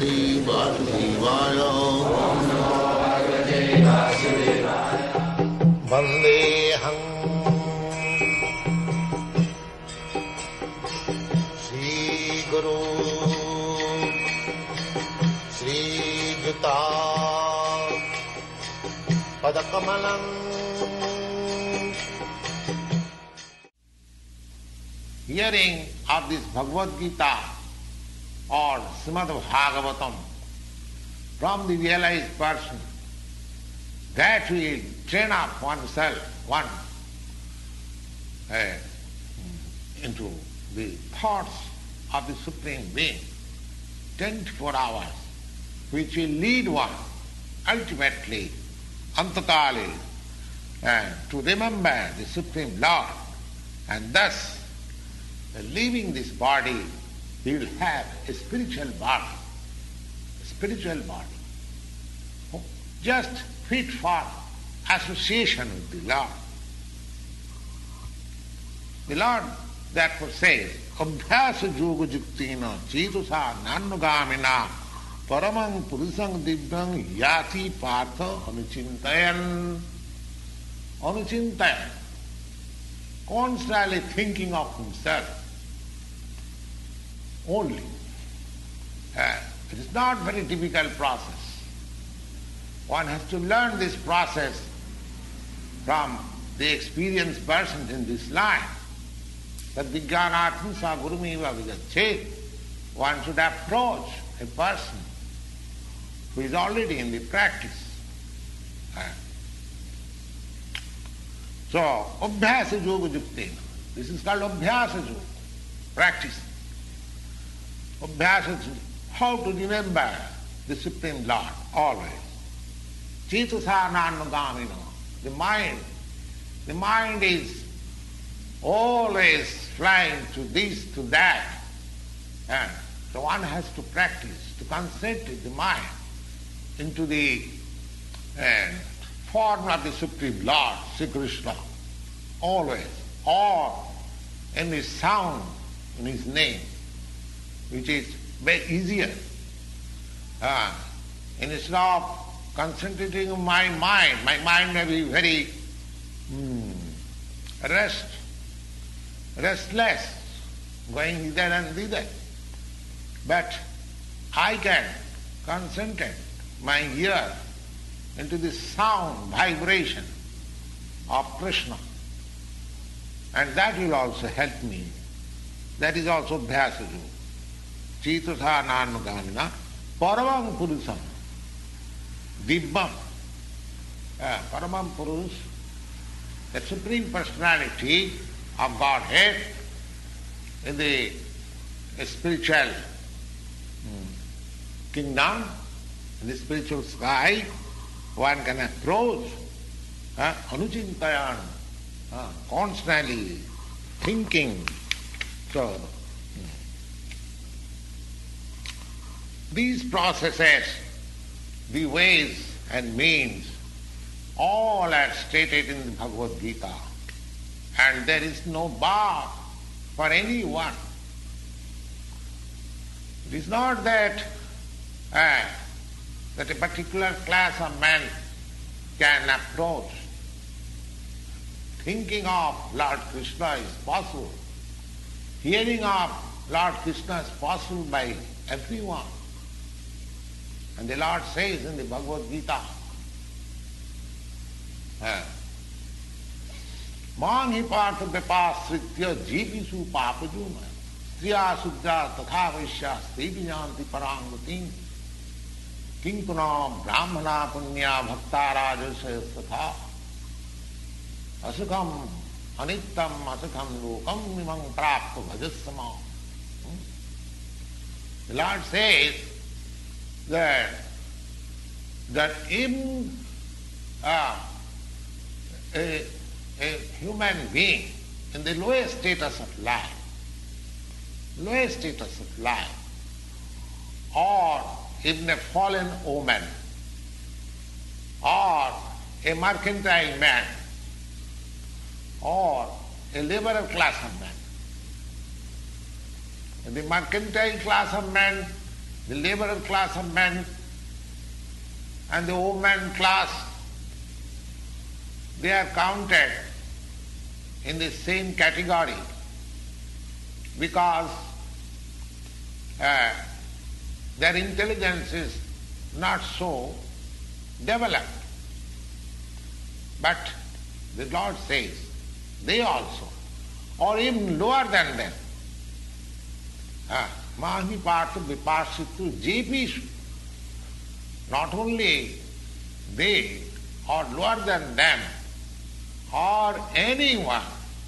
Bhagavate Vasudevaya. Vandeham Sri Guru Sri Gītā Padakamalam. Hearing of this Bhagavad-gita or Srimad Bhagavatam from the realized person, that will train up oneself, into the thoughts of the Supreme Being, 24 hours, which will lead one ultimately, antakali, to remember the Supreme Lord, and thus, leaving this body, he will have a spiritual body, just fit for association with the Lord. The Lord therefore says, Abhyasa yoga juktina chetusa nannugamina paramang purusang divyang yati partha anuchintayan. Constantly thinking of himself only. It is not a very difficult process. One has to learn this process from the experienced persons in this life. That vijnanatma sa gurumeva vijachet. One should approach a person who is already in the practice. So, abhyasa yoga juktena. This is called abhyasa yoga, practice. Abhyasa, how to remember the Supreme Lord always. Kesusateraan. The mind is always flying to this, to that. And so one has to practice, to concentrate the mind into the form of the Supreme Lord, Sri Krishna, always, or in his sound, in his name, which is very easier. Instead of concentrating on my mind may be very restless, going hither and thither. But I can concentrate my ear into the sound, vibration of Krishna. And that will also help me. That is also Abhyasa Yoga. Chetusateraan paramam purusam dibbam. Paramam Purus, the Supreme Personality of Godhead in the spiritual kingdom, in the spiritual sky, one can approach anuchintayan, constantly thinking. So, these processes, the ways and means, all are stated in the Bhagavad-gita. And there is no bar for anyone. It is not that a particular class of men can approach. Thinking of Lord Krishna is possible. Hearing of Lord Krishna is possible by everyone. And the Lord says in the Bhagavad-gita, Māṅ hi pārtha vyapāsritya jīvisu pāpajuna striya sudra tatha vaishya stevi janti parāṅgatīṃ kiṅkunā brāhmana punya bhakta rājasya tatha asukham anittam asukham lokam imam prapta bhajasama. The Lord says that in a human being in the lowest status of life, or even a fallen woman, or a mercantile man, or a liberal class of men. In the mercantile class of men, the laborer class of men and the woman class, they are counted in the same category because their intelligence is not so developed. But the Lord says, they also, or even lower than them, Mahi Partha Vipashitu Jepishu, not only they or lower than them or anyone,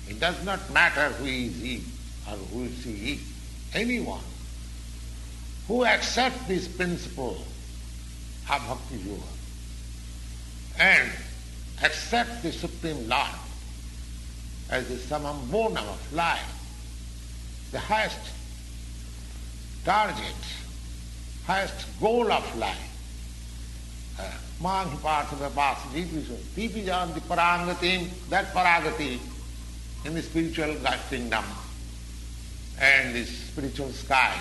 it does not matter who is he or who is he, anyone who accepts this principle of Bhakti Yoga and accepts the Supreme Lord as the summum bonum of life, the highest target, highest goal of life. Mahi Partha Vipashitu Jepishu Janti Paragatim, that Paragati in the spiritual kingdom and the spiritual sky,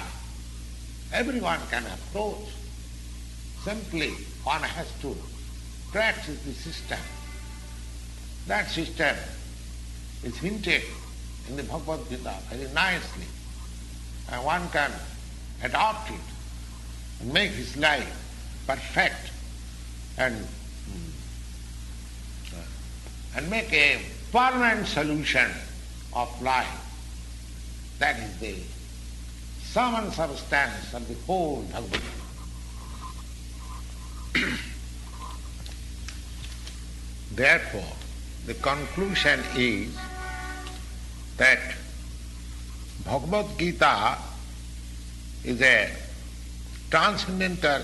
everyone can approach. Simply one has to practice the system. That system is hinted in the Bhagavad-gita very nicely, and one can adopt it and make his life perfect and make a permanent solution of life. That is the sum and substance of the whole Bhagavad-gita. Therefore, the conclusion is that Bhagavad-gita is a transcendental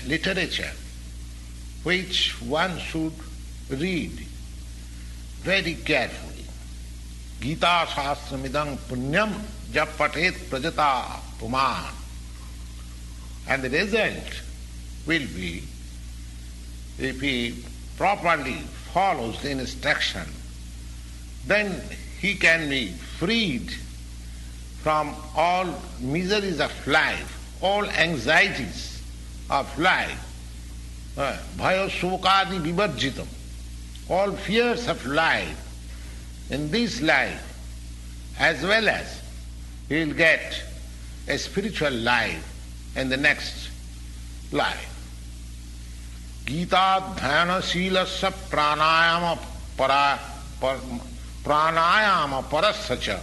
literature which one should read very carefully. Gītā sastramidam punyam jap patet prajata puman. And the result will be, if he properly follows the instruction, then he can be freed from all miseries of life, all anxieties of life, bhaya shokadi vivarjitam, all fears of life in this life, as well as he will get a spiritual life in the next life. Gītā dhyana sīlasya pranayama parasya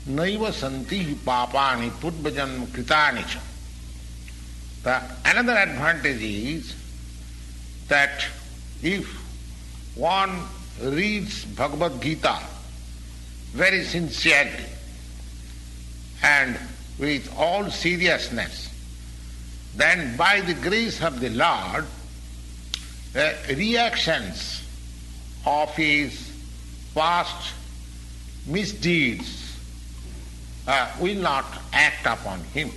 naiva santi papani purvajanma kritani cha. Another advantage is that if one reads Bhagavad-gita very sincerely and with all seriousness, then by the grace of the Lord, reactions of his past misdeeds will not act upon him.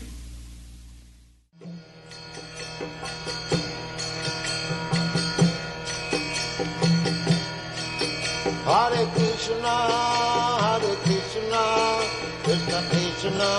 Hare Krishna, Krishna Krishna,